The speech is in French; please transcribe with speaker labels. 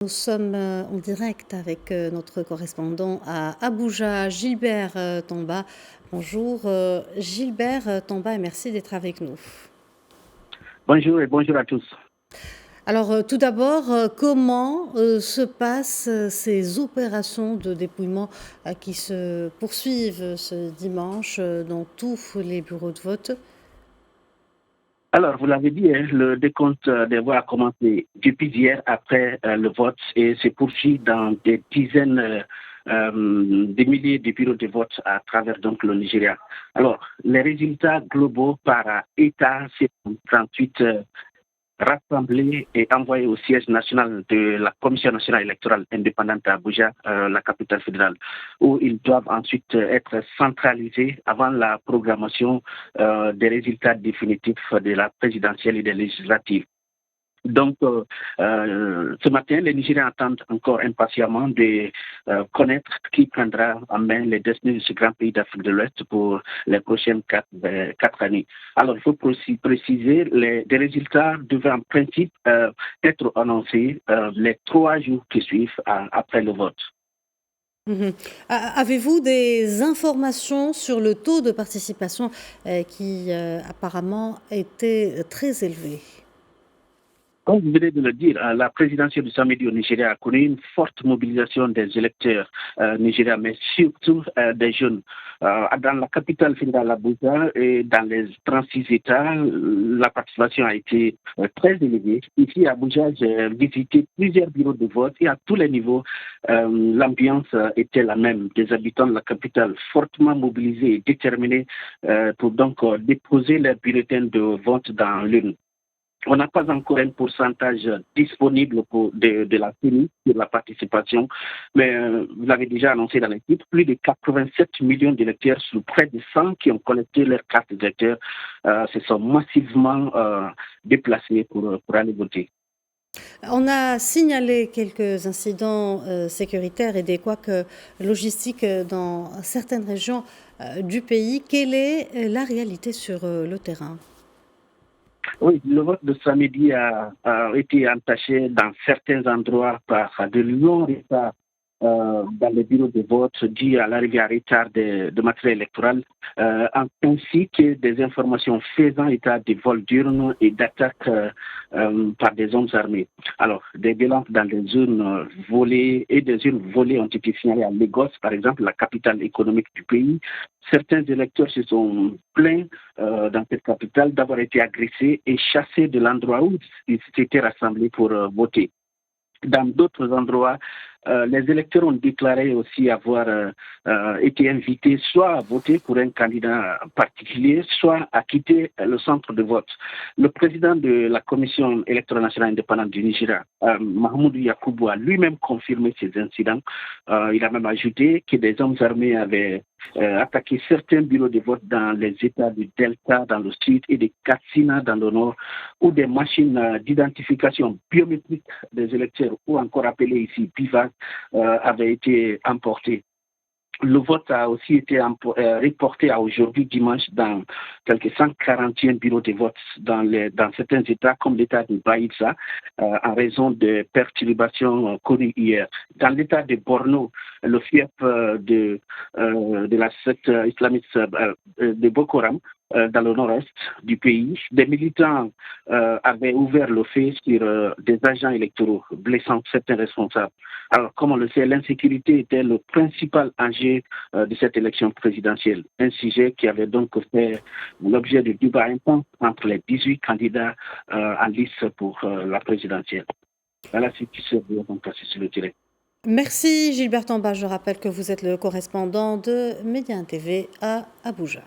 Speaker 1: Nous sommes en direct avec notre correspondant à Abuja, Gilbert Tomba. Bonjour Gilbert Tomba et merci d'être avec nous.
Speaker 2: Bonjour et bonjour à tous.
Speaker 1: Alors tout d'abord, comment se passent ces opérations de dépouillement qui se poursuivent ce dimanche dans tous les bureaux de vote?
Speaker 2: Alors, vous l'avez dit, hein, le décompte des voix a commencé depuis hier après le vote et se poursuit dans des dizaines de milliers de bureaux de vote à travers donc le Nigeria. Alors, les résultats globaux par État, c'est 38 rassemblés et envoyés au siège national de la Commission nationale électorale indépendante à Abuja, la capitale fédérale, où ils doivent ensuite être centralisés avant la programmation des résultats définitifs de la présidentielle et des législatives. Donc, ce matin, les Nigériens attendent encore impatiemment de connaître qui prendra en main les destinées de ce grand pays d'Afrique de l'Ouest pour les prochaines quatre années. Alors, il faut préciser, des résultats devaient en principe être annoncés les 3 jours qui suivent après le vote.
Speaker 1: Mhm. Avez-vous des informations sur le taux de participation qui apparemment était très élevé?
Speaker 2: Comme vous venez de le dire, la présidentielle du samedi au Nigeria a connu une forte mobilisation des électeurs nigériens, mais surtout des jeunes. Dans la capitale fédérale Abuja et dans les 36 États, la participation a été très élevée. Ici à Abuja, j'ai visité plusieurs bureaux de vote et à tous les niveaux, l'ambiance était la même. Des habitants de la capitale fortement mobilisés et déterminés pour donc déposer leurs bulletins de vote dans l'urne. On n'a pas encore un pourcentage disponible de la tenue de la participation, mais vous l'avez déjà annoncé dans les titres, plus de 87 millions d'électeurs sur près de 100 qui ont collecté leur carte d'électeur se sont massivement déplacés pour aller voter.
Speaker 1: On a signalé quelques incidents sécuritaires et des couacs logistiques dans certaines régions du pays. Quelle est la réalité sur le terrain?
Speaker 2: Oui, le vote de samedi a été entaché dans certains endroits par de longs retards dans les bureaux de vote dû à l'arrivée en retard de matériel électoral, ainsi que des informations faisant état de vols d'urnes et d'attaques par des hommes armés. Alors, des violences dans des zones volées et des urnes volées ont été signalées à Lagos, par exemple, la capitale économique du pays. Certains électeurs se sont plaints dans cette capitale d'avoir été agressés et chassés de l'endroit où ils s'étaient rassemblés pour voter. Dans d'autres endroits, les électeurs ont déclaré aussi avoir été invités soit à voter pour un candidat particulier, soit à quitter le centre de vote. Le président de la Commission électorale nationale indépendante du Nigeria, Mahmoud Yakubu, a lui-même confirmé ces incidents. Il a même ajouté que des hommes armés avaient attaqué certains bureaux de vote dans les États du Delta dans le sud et de Katsina dans le nord, où des machines d'identification biométrique des électeurs, ou encore appelées ici BIVAS, avaient été emportées. Le vote a aussi été reporté à aujourd'hui dimanche dans quelques 141 bureaux de vote dans certains États comme l'État de Baïza en raison de perturbations connues hier. Dans l'État de Borno, le fief de la secte islamiste de Boko Haram, dans le nord-est du pays, des militants avaient ouvert le feu sur des agents électoraux, blessant certains responsables. Alors, comme on le sait, l'insécurité était le principal enjeu de cette élection présidentielle, un sujet qui avait donc fait l'objet de débats intenses entre les 18 candidats en lice pour la présidentielle. Voilà ce qui se veut donc passer sur le terrain.
Speaker 1: Merci Gilbert Tomba. Je rappelle que vous êtes le correspondant de Média TV à Abuja.